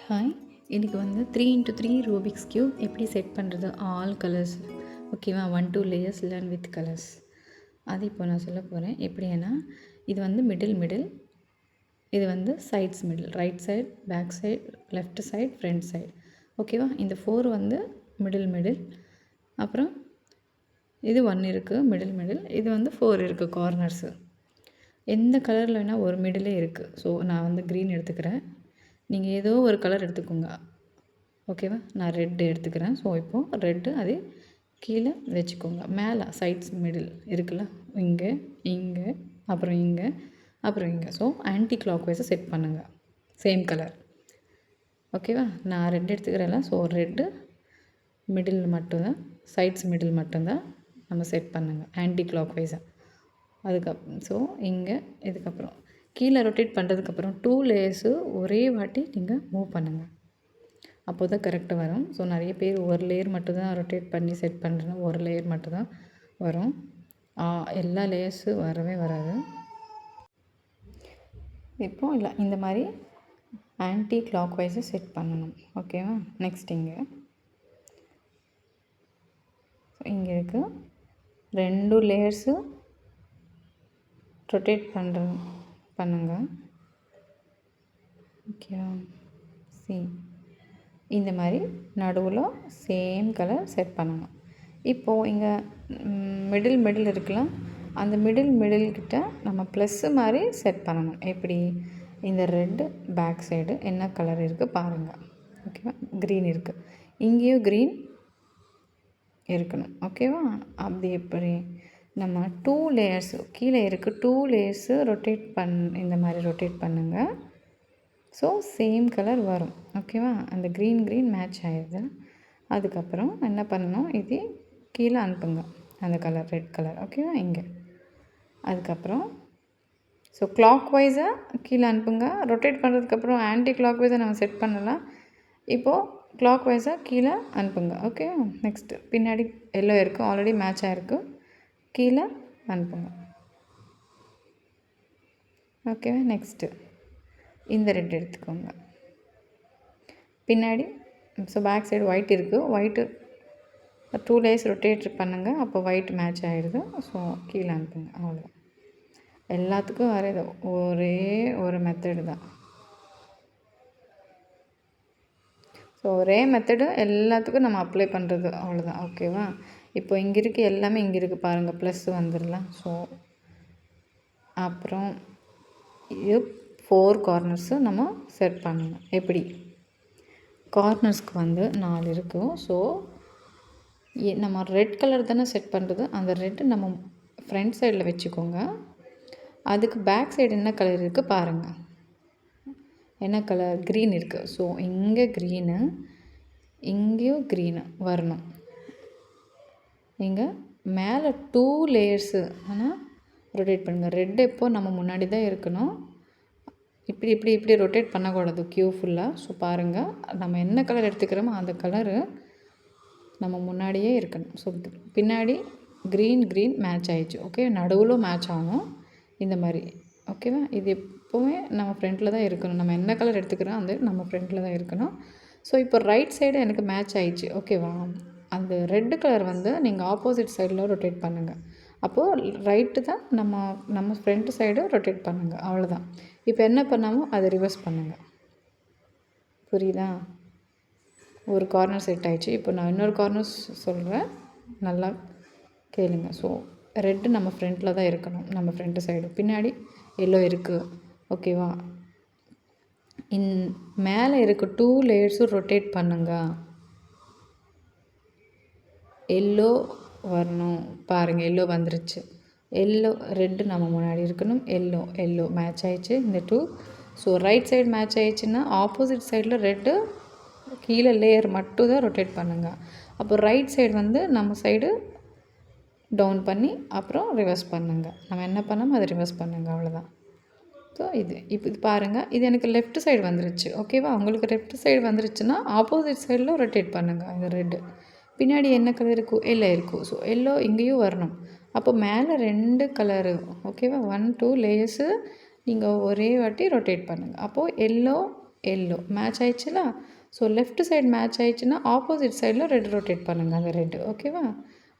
Hi, இன்றைக்கி வந்து 3x3 Rubik's cube எப்படி செட் பண்ணுறது ஆல் கலர்ஸ். ஓகேவா, 1-2 லேயர்ஸ் லேர்ன் வித் கலர்ஸ். அது இப்போ நான் சொல்ல போகிறேன். எப்படின்னா, இது வந்து மிடில், இது வந்து sides middle, right side, back side, left side, front side. ஓகேவா, இந்த 4 வந்து மிடில். அப்புறம் இது 1 இருக்குது மிடில். இது வந்து 4 இருக்குது கார்னர்ஸு. எந்த கலரில் வேணால் ஒரு மிடிலே இருக்குது. ஸோ நான் வந்து க்ரீன் எடுத்துக்கிறேன். நீங்கள் ஏதோ ஒரு கலர் எடுத்துக்கோங்க. ஓகேவா, நான் ரெட்டு எடுத்துக்கிறேன். ஸோ இப்போது ரெட்டு அதே கீழே வச்சுக்கோங்க. மேலே சைட்ஸ் மிடில் இருக்குல்ல, இங்கே அப்புறம் இங்கே. ஸோ ஆன்டி கிளாக் வைஸை செட் பண்ணுங்கள். Same colour. ஓகேவா, நான் ரெட் எடுத்துக்கிறேன்ல. ஸோ ரெட்டு மிடில் மட்டும்தான், சைட்ஸ் மிடில் மட்டும்தான் நம்ம செட் பண்ணுங்கள் ஆன்டி கிளாக் வைஸாக. ஸோ இதுக்கப்புறம் கீழே ரொட்டேட் பண்ணுறதுக்கப்புறம் 2 லேயர்ஸு ஒரே வாட்டி நீங்கள் மூவ் பண்ணுங்கள். அப்போ தான் கரெக்டாக வரும். ஸோ நிறைய பேர் ஒரு லேயர் மட்டும்தான் ரொட்டேட் பண்ணி செட் பண்ணுறேன்னா ஒரு லேயர் மட்டும்தான் வரும். எல்லா லேயர்ஸும் வரவே வராது. இப்போது இல்லை, இந்த மாதிரி ஆன்டி கிளாக் வைஸை செட் பண்ணணும். ஓகேவா, நெக்ஸ்ட் இங்கே இருக்குது 2 லேயர்ஸு ரொட்டேட் பண்ணுங்க. ஓகேவா, இந்த மாதிரி நடுவில் சேம் கலர் செட் பண்ணணும். இப்போது இங்கே மிடில் இருக்கலாம். அந்த மிடில் கிட்ட நம்ம ப்ளஸ்ஸு மாதிரி செட் பண்ணணும். எப்படி, இந்த ரெட்டு பேக் சைடு என்ன கலர் இருக்குது பாருங்கள். ஓகேவா, க்ரீன் இருக்குது, இங்கேயும் க்ரீன் இருக்கணும். ஓகேவா, அப்படி எப்படி நம்ம 2 லேயர்ஸு கீழே இருக்குது 2 லேயர்ஸு இந்த மாதிரி ரொட்டேட் பண்ணுங்கள். ஸோ சேம் கலர் வரும். ஓகேவா, அந்த க்ரீன் மேட்ச் ஆகிடுது. அதுக்கப்புறம் என்ன பண்ணணும், இது கீழே அனுப்புங்க அந்த கலர், ரெட் கலர். ஓகேவா, இங்கே. அதுக்கப்புறம் ஸோ கிளாக் வைஸாக கீழே அனுப்புங்க. ரொட்டேட் பண்ணுறதுக்கப்புறம் ஆன்டி கிளாக் வைஸாக நம்ம செட் பண்ணலாம். இப்போது கிளாக் வைஸாக கீழே அனுப்புங்க. ஓகே, நெக்ஸ்ட்டு பின்னாடி எல்லோ இருக்குது, ஆல்ரெடி மேட்ச் ஆகிருக்கு, கீழே அனுப்புங்க. ஓகேவா, நெக்ஸ்ட்டு இந்த ரெட் எடுத்துக்கோங்க பின்னாடி. ஸோ பேக் சைடு ஒயிட் இருக்குது, ஒயிட்டு 2 லேயர்ஸ் ரொட்டேட் பண்ணுங்கள். அப்போ ஒயிட் மேட்ச் ஆகிடுது. ஸோ கீழே அனுப்புங்க. அவ்வளோ எல்லாத்துக்கும் வரையது ஒரே ஒரு மெத்தடு தான். ஸோ ஒரே மெத்தடு எல்லாத்துக்கும் நம்ம அப்ளை பண்ணுறது, அவ்வளோதான். ஓகேவா, இப்போ இங்கே இருக்குது எல்லாமே இங்கே இருக்குது பாருங்கள், ப்ளஸ் வந்துடலாம். ஸோ அப்புறம் இது 4 கார்னர்ஸு நம்ம செட் பண்ணணும். எப்படி, கார்னர்ஸ்க்கு வந்து 4 இருக்கும். ஸோ நம்ம ரெட் கலர் தானே செட் பண்ணுறது, அந்த ரெட்டு நம்ம ஃப்ரண்ட் சைடில் வச்சுக்கோங்க. அதுக்கு பேக் சைடு என்ன கலர் இருக்குது பாருங்கள். என்ன கலர், க்ரீன் இருக்குது. ஸோ இங்கே க்ரீனு, இங்கேயும் க்ரீனு வரணும். இங்கே மேலே 2 லேயர்ஸு ஆனால் ரொட்டேட் பண்ணுங்கள். ரெட் எப்போது நம்ம முன்னாடி தான் இருக்கணும், இப்படி ரொட்டேட் பண்ணக்கூடாது க்யூ ஃபுல்லாக. ஸோ பாருங்கள், நம்ம என்ன கலர் எடுத்துக்கிறோமோ அந்த கலரு நம்ம முன்னாடியே இருக்கணும். ஸோ பின்னாடி க்ரீன் மேட்ச் ஆகிடுச்சு. ஓகே, நடுவில் மேட்ச் ஆகணும் இந்த மாதிரி. ஓகேவா, இது எப்போவுமே நம்ம ஃப்ரண்ட்டில் தான் இருக்கணும். நம்ம என்ன கலர் எடுத்துக்கிறோம் அந்த நம்ம ஃப்ரண்ட்டில் தான் இருக்கணும். ஸோ இப்போ ரைட் சைடு எனக்கு மேட்ச் ஆகிடுச்சு. ஓகேவா, அந்த ரெட்டு கலர் வந்து நீங்கள் ஆப்போசிட் சைடில் ரொட்டேட் பண்ணுங்கள். அப்போது ரைட்டு தான் நம்ம ஃப்ரண்ட் சைடு ரொட்டேட் பண்ணுங்கள். அவ்வளோதான். இப்போ என்ன பண்ணாமோ அதை ரிவர்ஸ் பண்ணுங்கள். புரியுதா, ஒரு கார்னர் செட் ஆகிடுச்சு. இப்போ நான் இன்னொரு கார்னர் சொல்கிறேன், நல்லா கேளுங்க. ஸோ ரெட்டு நம்ம ஃப்ரண்ட்டில் தான் இருக்கணும், நம்ம ஃப்ரண்ட் சைடு. பின்னாடி எல்லோ இருக்குது. ஓகேவா, மேலே இருக்க 2 லேயர்ஸும் ரொட்டேட் பண்ணுங்க. எல்லோ வரணும் பாருங்கள், எல்லோ வந்துருச்சு. எல்லோ ரெட்டு நம்ம முன்னாடி இருக்கணும். எல்லோ மேட்ச் ஆகிடுச்சு இந்த 2. ஸோ ரைட் சைடு மேட்ச் ஆகிடுச்சுன்னா ஆப்போசிட் சைடில் ரெட்டு கீழே லேயர் மட்டும் தான் ரொட்டேட் பண்ணுங்கள். அப்போ ரைட் சைடு வந்து நம்ம சைடு டவுன் பண்ணி அப்புறம் ரிவர்ஸ் பண்ணுங்கள். நம்ம என்ன பண்ணோமோ அதை ரிவர்ஸ் பண்ணுங்கள், அவ்வளோதான். ஸோ இது பாருங்கள், இது எனக்கு லெஃப்ட் சைடு வந்துருச்சு. ஓகேவா, உங்களுக்கு லெஃப்ட் சைடு வந்துருச்சுன்னா ஆப்போசிட் சைடில் ரொட்டேட் பண்ணுங்கள். இந்த ரெட்டு பின்னாடி என்ன கலர் இருக்கும், எல்லோ இருக்கும். ஸோ எல்லோ இங்கேயும் வரணும். அப்போ மேலே 2 கலரு. ஓகேவா, 1-2 லேயர்ஸு நீங்கள் ஒரே வாட்டி ரொட்டேட் பண்ணுங்கள். அப்போது எல்லோ எல்லோ மேட்ச் ஆயிடுச்சுல. ஸோ லெஃப்ட் சைடு மேட்ச் ஆயிடுச்சுன்னா ஆப்போசிட் சைடில் ரெட் ரொட்டேட் பண்ணுங்கள் அந்த ரெட்டு. ஓகேவா?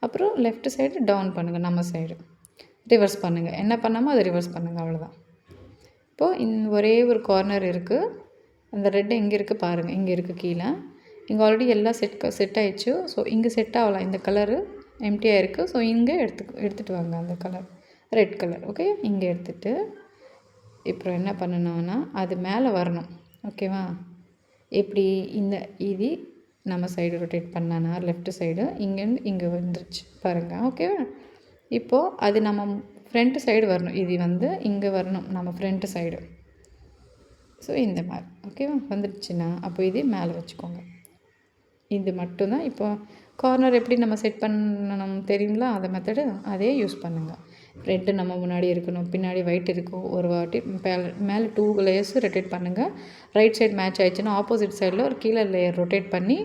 அப்புறம் லெஃப்ட் சைடு டவுன் பண்ணுங்கள் நம்ம சைடு. ரிவர்ஸ் பண்ணுங்கள். என்ன பண்ணாமோ அதை ரிவர்ஸ் பண்ணுங்கள். அவ்வளோதான். இப்போது ஒரே ஒரு கார்னர் இருக்குது. அந்த ரெட்டு எங்கே இருக்குது பாருங்கள். இங்கே இருக்குது கீழே. இங்கே ஆல்ரெடி எல்லாம் செட் ஆயிடுச்சு. ஸோ இங்கே செட் ஆகலாம். இந்த கலரு எம்டியாக இருக்குது. ஸோ இங்கே எடுத்துகிட்டு வாங்க அந்த கலர், ரெட் கலர். ஓகே, இங்கே எடுத்துகிட்டு இப்போ என்ன பண்ணணும்னா அது மேலே வரணும். ஓகேவா? எப்படி இது நம்ம சைடு ரொட்டேட் பண்ணானா லெஃப்ட் சைடு இங்கேருந்து இங்கே வந்துருச்சு பாருங்கள். ஓகேவா? இப்போது அது நம்ம ஃப்ரண்ட் சைடு வரணும். இது இங்கே வரணும் நம்ம ஃப்ரண்ட் சைடு. ஸோ இந்த மாதிரி. ஓகேவா? வந்துடுச்சுன்னா அப்போ இதே மேலே வச்சுக்கோங்க. இது மட்டும்தான். இப்போ கார்னர் எப்படி நம்ம செட் பண்ணணும் தெரியுங்களா? அந்த மெத்தடு அதே யூஸ் பண்ணுங்கள். ரெட்டு நம்ம முன்னாடி இருக்கணும், பின்னாடி ஒயிட் இருக்கும். ஒரு வாட்டி மேலே 2 லேயர்ஸ் ரொட்டேட் பண்ணுங்கள். ரைட் சைடு மேட்ச் ஆகிடுச்சுன்னா ஆப்போசிட் சைடில் ஒரு கீழே லேயர் ரொட்டேட் பண்ணி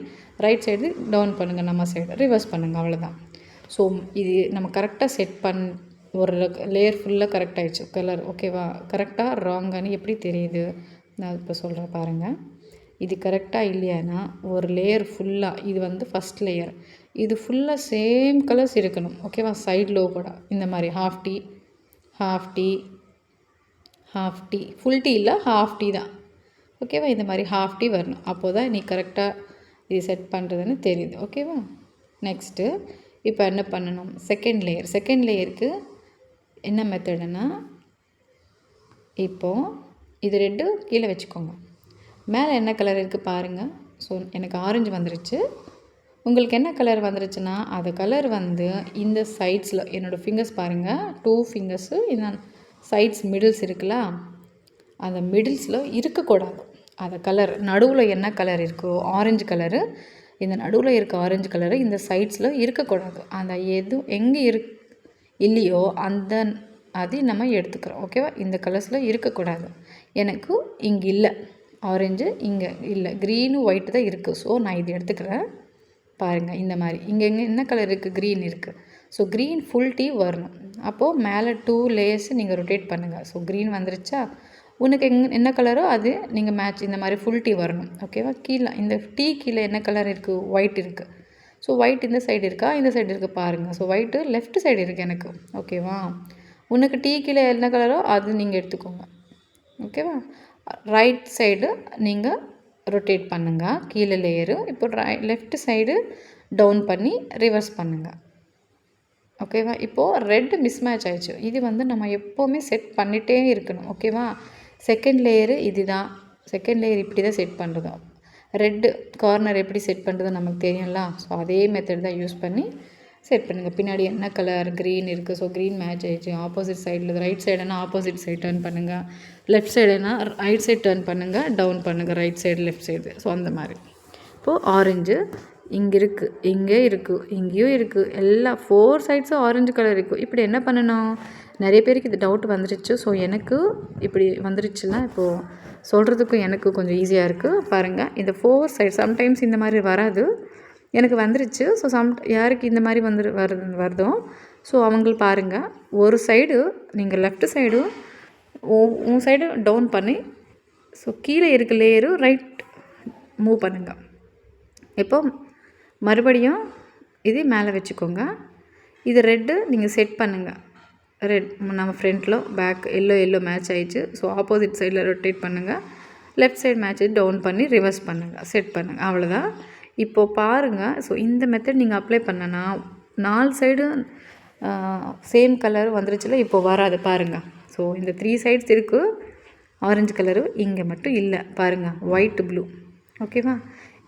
ரைட் சைடு டவுன் பண்ணுங்கள், நம்ம சைடு ரிவர்ஸ் பண்ணுங்கள். அவ்வளோதான். ஸோ இது நம்ம கரெக்டாக ஒரு லேயர் ஃபுல்லாக கரெக்ட் ஆகிடுச்சு கலர். ஓகேவா? கரெக்டாக ராங்கானு எப்படி தெரியுது? நான் இப்போ சொல்கிறேன் பாருங்கள். இது கரெக்டாக இல்லையானா ஒரு லேயர் ஃபுல்லாக இது ஃபஸ்ட் லேயர் இது ஃபுல்லாக சேம் கலர்ஸ் இருக்கணும். ஓகேவா? சைடில் கூட இந்த மாதிரி ஹாஃப் டீ ஃபுல் டீ இல்லை, ஹாஃப் டீ தான். ஓகேவா? இந்த மாதிரி ஹாஃப் டீ வரணும். அப்போது தான் நீ கரெக்டாக இது செட் பண்ணுறதுன்னு தெரியுது. ஓகேவா? நெக்ஸ்ட்டு இப்போ என்ன பண்ணணும்? செகண்ட் லேயருக்கு என்ன மெத்தடுன்னா இப்போது இது ரெட்டு கீழே வச்சுக்கோங்க. மேலே என்ன கலர் இருக்குது பாருங்கள். ஸோ எனக்கு ஆரஞ்சு வந்துருச்சு. உங்களுக்கு என்ன கலர் வந்துருச்சுன்னா அது கலர் இந்த சைட்ஸில் என்னோடய ஃபிங்கர்ஸ் பாருங்கள், 2 ஃபிங்கர்ஸு இந்த சைட்ஸ் மிடில்ஸ் இருக்குல்ல, அந்த மிடில்ஸில் இருக்கக்கூடாது. அந்த கலர் நடுவில் என்ன கலர் இருக்கோ ஆரஞ்சு கலரு, இந்த நடுவில் இருக்க ஆரஞ்சு கலரு இந்த சைட்ஸில் இருக்கக்கூடாது. அந்த எங்கே இல்லையோ அது நம்ம எடுத்துக்கிறோம். ஓகேவா? இந்த கலர்ஸில் இருக்கக்கூடாது. எனக்கு இங்கே இல்லை ஆரஞ்சு, இங்கே இல்லை, க்ரீனும் ஒயிட்டு தான் இருக்குது. ஸோ நான் இது எடுத்துக்கிறேன். பாருங்கள் இந்த மாதிரி இங்கே என்ன கலர் இருக்குது? க்ரீன் இருக்குது. ஸோ க்ரீன் ஃபுல் டீ வரணும். அப்போது மேலே 2 லேயர்ஸ் நீங்கள் ரொட்டேட் பண்ணுங்கள். ஸோ க்ரீன் வந்துருச்சா? உனக்கு என்ன கலரோ அது நீங்கள் மேட்ச் இந்த மாதிரி ஃபுல் டீ வரணும். ஓகேவா? கீழே இந்த டீ கீழே என்ன கலர் இருக்குது? ஒயிட் இருக்குது. ஸோ ஒயிட் இந்த சைடு இருக்கா, இந்த சைடு இருக்குது பாருங்கள். ஸோ ஒயிட்டு லெஃப்ட் சைடு இருக்குது எனக்கு. ஓகேவா? உனக்கு டீ கீழே என்ன கலரோ அது நீங்கள் எடுத்துக்கோங்க. ஓகேவா? ரைட் சைடு நீங்கள் ரொட்டேட் பண்ணுங்கள் கீழே லேயரு. இப்போ லெஃப்ட் சைடு டவுன் பண்ணி ரிவர்ஸ் பண்ணுங்கள். ஓகேவா? இப்போது ரெட்டு மிஸ்மேட்ச் ஆயிடுச்சு. இது நம்ம எப்போவுமே செட் பண்ணிகிட்டே இருக்கணும். ஓகேவா? செகண்ட் லேயரு இதுதான். செகண்ட் லேயர் இப்படி தான் செட் பண்ணுறதோ. ரெட்டு கார்னர் எப்படி செட் பண்ணுறது நமக்கு தெரியும்ல. ஸோ அதே மெத்தட் தான் யூஸ் பண்ணி செட் பண்ணுங்கள். பின்னாடி என்ன கலர்? க்ரீன் இருக்குது. ஸோ க்ரீன் மேட்ச் ஆகிடுச்சு. ஆப்போசிட் சைடில் ரைட் சைடுனா ஆப்போசிட் சைடு டர்ன் பண்ணுங்கள், லெஃப்ட் சைடுனா ரைட் சைடு டர்ன் பண்ணுங்கள், டவுன் பண்ணுங்கள், right side left side. So அந்த மாதிரி. இப்போது ஆரஞ்சு இங்கே இருக்குது, இங்கே இருக்குது, இங்கேயும் இருக்குது, எல்லா 4 சைட்ஸும் ஆரஞ்சு கலர் இருக்குது. இப்படி என்ன பண்ணணும்? நிறைய பேருக்கு இது டவுட் வந்துருச்சு. ஸோ எனக்கு இப்படி வந்துருச்சுன்னா இப்போது சொல்கிறதுக்கும் எனக்கு கொஞ்சம் ஈஸியாக இருக்குது. பாருங்கள், இந்த 4 சைடு சம்டைம்ஸ் இந்த மாதிரி வராது, எனக்கு வந்துருச்சு. ஸோ யாருக்கு இந்த மாதிரி வருதோ ஸோ அவங்களுக்கு பாருங்கள், ஒரு சைடு நீங்கள் லெஃப்ட் சைடு உன் சைடு டவுன் பண்ணி ஸோ கீழே இருக்க லேயரு ரைட் மூவ் பண்ணுங்கள். இப்போ மறுபடியும் இது மேலே வச்சுக்கோங்க. இது ரெட்டு நீங்கள் செட் பண்ணுங்கள். ரெட் நம்ம ஃப்ரண்ட்டில் பேக் எல்லோ மேட்ச் ஆகிடுச்சு. ஸோ ஆப்போசிட் சைடில் ரொட்டேட் பண்ணுங்கள், லெஃப்ட் சைடு மேட்ச் டவுன் பண்ணி ரிவர்ஸ் பண்ணுங்கள், செட் பண்ணுங்கள். அவ்வளோதான். இப்போது பாருங்கள். ஸோ இந்த மெத்தட் நீங்கள் அப்ளை பண்ணனா 4 சைடு சேம் கலர் வந்துருச்சுல, இப்போது வராது பாருங்கள். ஸோ இந்த 3 சைட்ஸ் இருக்குது ஆரஞ்சு கலரு, இங்கே மட்டும் இல்லை பாருங்கள், ஒயிட் ப்ளூ. ஓகேவா?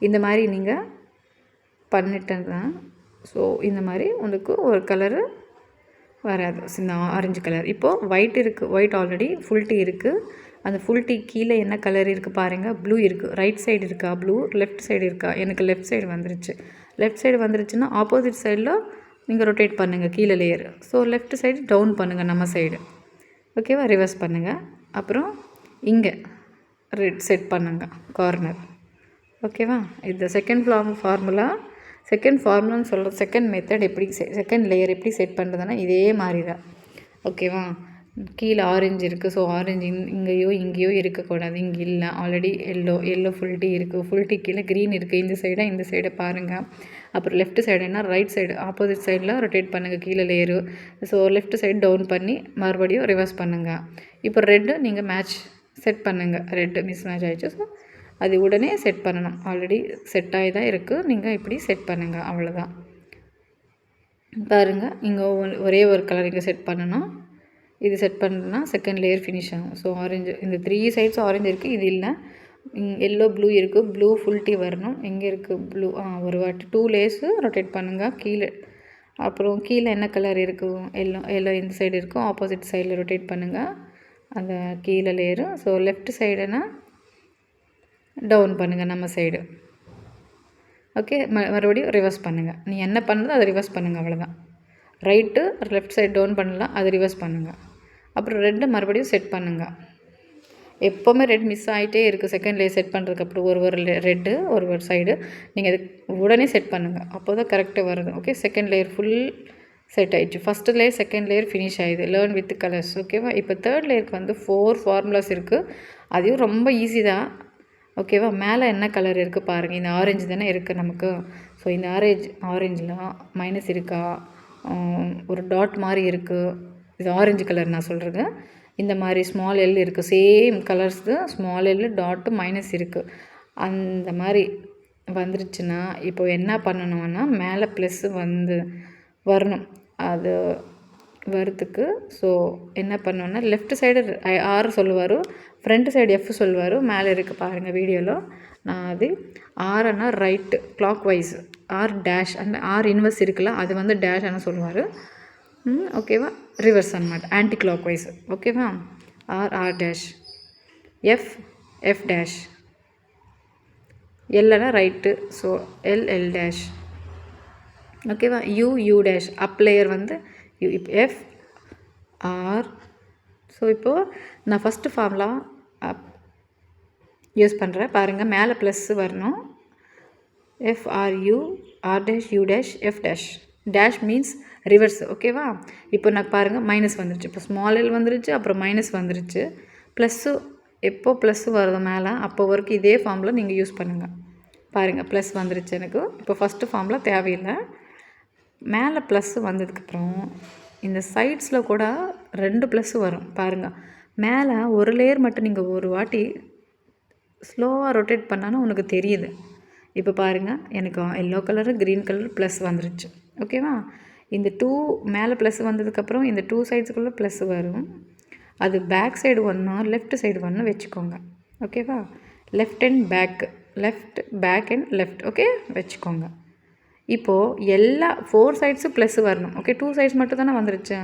இந்த மாதிரி நீங்கள் பண்ணிட்டேன்னா ஸோ இந்த மாதிரி உங்களுக்கு ஒரு கலரு வராது, இந்த ஆரஞ்சு கலர். இப்போது ஒயிட் இருக்குது, ஒயிட் ஆல்ரெடி ஃபுல் டீ இருக்குது. அந்த ஃபுல் டீ கீழே என்ன கலர் இருக்குது பாருங்கள், ப்ளூ இருக்குது. ரைட் சைடு இருக்கா ப்ளூ, லெஃப்ட் சைடு இருக்கா? எனக்கு லெஃப்ட் சைடு வந்துருச்சு. லெஃப்ட் சைடு வந்துருச்சுன்னா ஆப்போசிட் சைடில் நீங்கள் ரொட்டேட் பண்ணுங்கள் கீழே layer. So left side down பண்ணுங்கள் நம்ம சைடு. ஓகேவா? ரிவர்ஸ் பண்ணுங்கள். அப்புறம் இங்கே ரெட் செட் பண்ணுங்கள் கார்னர். ஓகேவா? இது செகண்ட் ஃபார்முலான்னு சொல்கிற செகண்ட் மெத்தட் எப்படி செகண்ட் லேயர் எப்படி செட் பண்ணுறதுன்னா இதே மாதிரி தான். ஓகேவா? கீழே ஆரஞ்சு இருக்குது. ஸோ ஆரஞ்சு இங்கேயோ இங்கேயோ இருக்கக்கூடாது. இங்கே இல்லை, ஆல்ரெடி எல்லோ ஃபுல் டீ இருக்குது. ஃபுல் டீ கீழே க்ரீன் இருக்குது. இந்த சைடை பாருங்கள். அப்புறம் லெஃப்ட் சைடுனா ரைட் சைடு ஆப்போசிட் சைடில் ரொட்டேட் பண்ணுங்கள் கீழே layer. So left side down பண்ணி மறுபடியும் ரிவர்ஸ் பண்ணுங்கள். இப்போ ரெட்டு நீங்கள் மேட்ச் செட் பண்ணுங்கள். ரெட்டு மிஸ் மேட்ச் ஆகிடுச்சு. ஸோ அது உடனே செட் பண்ணணும். ஆல்ரெடி செட் ஆகி தான் இருக்குது. நீங்கள் இப்படி செட் பண்ணுங்கள். அவ்வளோதான். பாருங்கள், இங்கே ஒரே ஒரு கலர் இங்கே செட் பண்ணணும். இது செட் பண்ணுறதுனா செகண்ட் லேயர் ஃபினிஷ் ஆகும். ஸோ ஆரஞ்சு இந்த 3 சைட்ஸும் ஆரஞ்சு இருக்குது. இது இல்லை, எல்லோ ப்ளூ இருக்குது. ப்ளூ ஃபுல் டீ வரணும். எங்கே இருக்குது ப்ளூ? ஒரு வாட்டி 2 லேயர்ஸு ரொட்டேட் பண்ணுங்கள் கீழே. அப்புறம் கீழே என்ன கலர் இருக்கும்? எல்லோ இந்த சைடு இருக்கும். ஆப்போசிட் சைடில் ரொட்டேட் பண்ணுங்கள் அந்த கீழே லேயரு. ஸோ லெஃப்ட் சைடுனா டவுன் பண்ணுங்கள் நம்ம சைடு. ஓகே, மறுபடியும் ரிவர்ஸ் பண்ணுங்கள். நீ என்ன பண்ணுறதோ அதை ரிவர்ஸ் பண்ணுங்கள். அவ்வளோதான். ரைட்டு லெஃப்ட் சைடு டவுன் பண்ணலாம், அதை ரிவர்ஸ் பண்ணுங்கள். அப்புறம் ரெட்டு மறுபடியும் செட் பண்ணுங்கள். எப்போவுமே ரெட் மிஸ் ஆகிட்டே இருக்குது. செகண்ட் லேயர் செட் பண்ணுறதுக்கப்புறம் ஒரு ரெட்டு ஒரு சைடு நீங்கள் அது உடனே செட் பண்ணுங்கள். அப்போ தான் கரெக்டாக வருது. Okay, second layer full set ஆகிடுச்சு. First layer second layer finish ஆகிடுது. Learn with colours. ஓகேவா? இப்போ தேர்ட் லேயருக்கு வந்து 4 ஃபார்முலாஸ் இருக்குது. அதையும் ரொம்ப ஈஸி தான். ஓகேவா? மேலே என்ன கலர் இருக்குது பாருங்கள். இந்த ஆரஞ்சு தானே இருக்குது நமக்கு. ஸோ இந்த ஆரஞ்சில் மைனஸ் இருக்கா? ஒரு டாட் மாதிரி இருக்குது. இது ஆரஞ்சு கலர் நான் சொல்கிறது. இந்த மாதிரி ஸ்மால் எல் இருக்குது. Same colours small L dot minus இருக்குது. அந்த மாதிரி வந்துருச்சுன்னா இப்போ என்ன பண்ணணும்னா மேலே ப்ளஸ்ஸு வரணும். அது வரத்துக்கு ஸோ என்ன பண்ணோன்னா லெஃப்ட் சைடு ஆர் சொல்லுவார், ஃப்ரண்ட் சைடு எஃப் சொல்லுவார். மேலே இருக்குது பாருங்கள் வீடியோவில். நான் அது ஆர்னா right clockwise, R dash அந்த ஆர் இன்வெர்ஸ் இருக்குல்ல, அது வந்து டேஷ்னு சொல்லுவார். ஓகேவா? ரிவர்ஸ் அన్నమాట, ஆன்டி கிளாக் வைஸ். ஓகேவா? ஆர் டேஷ், எஃப் டேஷ், எல்னா ரைட்டு. So L dash. ஓகேவா? U dash. அப் லேயர் வந்து யூ. இப்போ எஃப் ஆர். ஸோ இப்போது நான் ஃபஸ்ட்டு ஃபார்முலா யூஸ் பண்ணுறேன் பாருங்கள். மேலே ப்ளஸ்ஸு வரணும். F R U R dash U dash F dash. Dash means reverse. ஓகேவா? இப்போ நான் பாருங்கள் மைனஸ் வந்துருச்சு. இப்போ ஸ்மால் எல் வந்துருச்சு, அப்புறம் மைனஸ் வந்துருச்சு. ப்ளஸ்ஸு எப்போ ப்ளஸ்ஸு வருது மேலே அப்போ வரைக்கும் இதே ஃபார்மில் நீங்கள் யூஸ் பண்ணுங்கள். பாருங்கள், ப்ளஸ் வந்துருச்சு எனக்கு. இப்போ ஃபஸ்ட்டு ஃபார்மில் தேவையில்லை. மேலே ப்ளஸ்ஸு வந்ததுக்கப்புறம் இந்த சைட்ஸில் கூட 2 ப்ளஸ்ஸு வரும் பாருங்கள். மேலே ஒரு லேயர் மட்டும் நீங்கள் ஒரு வாட்டி ஸ்லோவாக ரொட்டேட் பண்ணாலும் உனக்கு தெரியுது. இப்போ பாருங்கள், எனக்கு yellow colour green colour plus வந்துருச்சு. ஓகேவா? இந்த 2 மேலே ப்ளஸ் வந்ததுக்கப்புறம் இந்த 2 சைட்ஸுக்குள்ளே ப்ளஸ் வரும். அது பேக் சைடு ஒன்று, லெஃப்ட் சைடு ஒன்று வச்சுக்கோங்க. ஓகேவா? Left and back and left. Okay, வச்சுக்கோங்க. இப்போது எல்லா 4 சைட்ஸும் ப்ளஸ் வரணும். ஓகே, 2 சைட்ஸ் மட்டும் தானே வந்துருச்சு.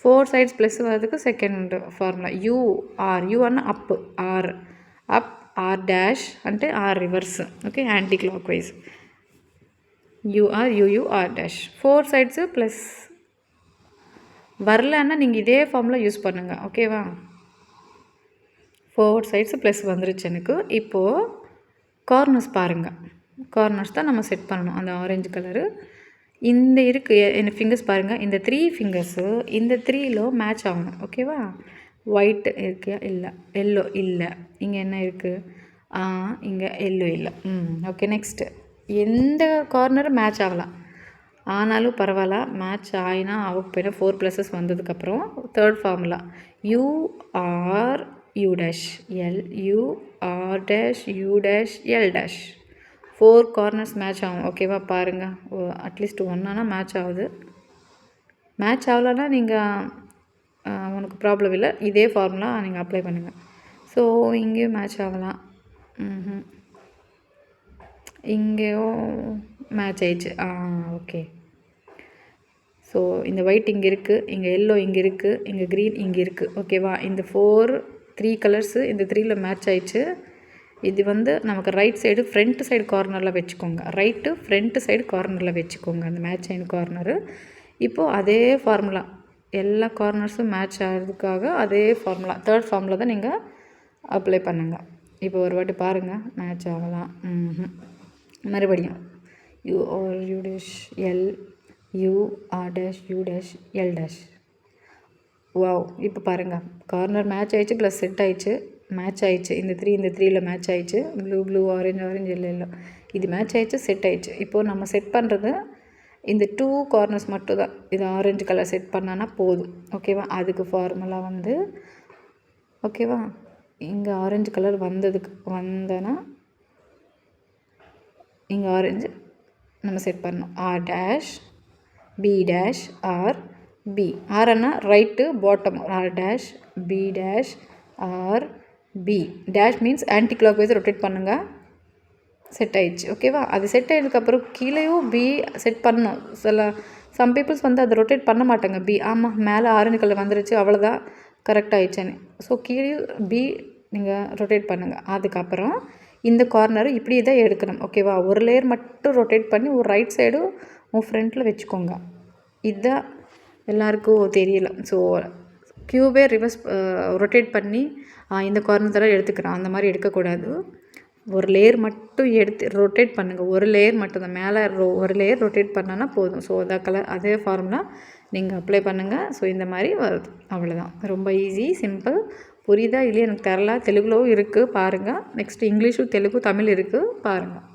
4 சைட்ஸ் ப்ளஸ் வர்றதுக்கு செகண்ட் ஃபார்முலா யூஆர்னா అప్ ఆర్ డాష్ అంటే R reverse. Okay, anticlockwise. U R dash. 4 sides plus வரலன்னா நீங்கள் இதே ஃபார்முலா யூஸ் பண்ணுங்கள். ஓகேவா? 4 சைட்ஸு ப்ளஸ் வந்துருச்சு எனக்கு. இப்போது கார்னர்ஸ் பாருங்கள். கார்னர்ஸ் தான் நம்ம செட் பண்ணணும். அந்த ஆரஞ்சு கலரு இந்த இருக்குது என்ன ஃபிங்கர்ஸ் பாருங்கள். இந்த 3 ஃபிங்கர்ஸு இந்த 3ல மேட்ச் ஆகணும். ஓகேவா? ஒயிட் இருக்கியா? இல்லை. எல்லோ இல்லை. இங்கே என்ன இருக்குது? இங்கே எல்லோ இல்லை. ஓகே, நெக்ஸ்ட்டு எந்த கார்னரும் மேட்ச் ஆகலாம். ஆனாலும் பரவாயில்ல, மேட்ச் ஆகினா அவக்கு போய்னா 4 ப்ளஸஸ் வந்ததுக்கப்புறம் third formula UR U dash UR dash U dash L dash. 4 corners match ஆகும். ஓகேவா? பாருங்கள், அட்லீஸ்ட் ஒன்றானா மேட்ச் ஆகுது. மேட்ச் ஆகலைன்னா நீங்கள் உனக்கு ப்ராப்ளம் இல்லை. இதே ஃபார்முலா நீங்கள் அப்ளை பண்ணுங்கள். ஸோ இங்கேயும் மேட்ச் ஆகலாம். இங்கேயும் மேட்ச் ஆயிடுச்சு. ஓகே. ஸோ இந்த ஒயிட் இங்கே இருக்குது, இங்கே எல்லோ இங்கே இருக்குது, இங்கே க்ரீன் இங்கே இருக்குது. ஓகேவா? இந்த 3 கலர்ஸு இந்த 3ல மேட்ச் ஆயிடுச்சு. இது வந்து நமக்கு ரைட் சைடு ஃப்ரண்ட் சைடு கார்னரில் வச்சுக்கோங்க. ரைட்டு ஃப்ரண்ட் சைடு கார்னரில் வச்சுக்கோங்க அந்த மேட்ச் ஆயின் கார்னரு. இப்போது அதே ஃபார்முலா எல்லா கார்னர்ஸும் மேட்ச் ஆகிறதுக்காக அதே ஃபார்முலா தேர்ட் ஃபார்முலா தான் நீங்கள் அப்ளை பண்ணுங்கள். இப்போ ஒரு வாட்டி பாருங்கள், மேட்ச் ஆகலாம். மறுபடியும் U dash L UR dash U dash L dash. Wow! இப்போ பாருங்கள், கார்னர் மேட்ச் ஆயிடுச்சு ப்ளஸ் செட் ஆயிடுச்சு, மேட்ச் ஆயிடுச்சு. இந்த 3ல மேட்ச் ஆயிடுச்சு. Blue, orange, yellow. இது மேட்ச் ஆயிடுச்சு, செட் ஆயிடுச்சு. இப்போது நம்ம செட் பண்ணுறது இந்த 2 கார்னர்ஸ் மட்டும் தான். இது ஆரஞ்சு கலர் செட் பண்ணான்னா போதும். ஓகேவா? அதுக்கு ஃபார்முலா வந்து ஓகேவா? இங்கே ஆரஞ்சு கலர் வந்தனா இங்கே ஆரஞ்சு நம்ம செட் பண்ணணும். R dash B dash R B. ஆர்னா right bottom. R dash B dash R B. Dash means anticlockwise rotate பண்ணுங்கள். செட் ஆயிடுச்சு. ஓகேவா? அது செட் ஆகிடுதுக்கப்புறம் கீழேயும் பி செட் பண்ணணும். சம் பீப்புள்ஸ் வந்து அதை ரொட்டேட் பண்ண மாட்டாங்க. பி ஆமாம் மேலே ஆரஞ்சு கலர் வந்துருச்சு அவ்வளோதான் கரெக்ட் ஆயிடுச்சுன்னு. ஸோ கீழே பி நீங்கள் ரொட்டேட் பண்ணுங்கள். அதுக்கப்புறம் இந்த கார்னரை இப்படி தான் எடுக்கணும். ஓகேவா? ஒரு லேயர் மட்டும் ரொட்டேட் பண்ணி ஒரு ரைட் சைடு உங்கள் ஃப்ரண்ட்டில் வச்சுக்கோங்க. இதுதான் எல்லாருக்கும் தெரியல. ஸோ க்யூபே ரிவர்ஸ் ரொட்டேட் பண்ணி இந்த கார்னர் தர எடுத்துக்கிறேன். அந்த மாதிரி எடுக்கக்கூடாது. ஒரு லேயர் மட்டும் எடுத்து ரொட்டேட் பண்ணுங்கள். ஒரு லேயர் மட்டும் தான். மேலே ஒரு லேயர் ரொட்டேட் பண்ணால் போதும். ஸோ அதே ஃபார்முலா நீங்கள் அப்ளை பண்ணுங்கள். ஸோ இந்த மாதிரி வருது. அவ்வளோதான். ரொம்ப ஈஸி, சிம்பிள். புரியுதா இல்லையா எனக்கு தெரில. தெலுங்குலவும் இருக்குது பாருங்கள். நெக்ஸ்ட் இங்கிலீஷும் தெலுங்கு தமிழ் இருக்குது பாருங்கள்.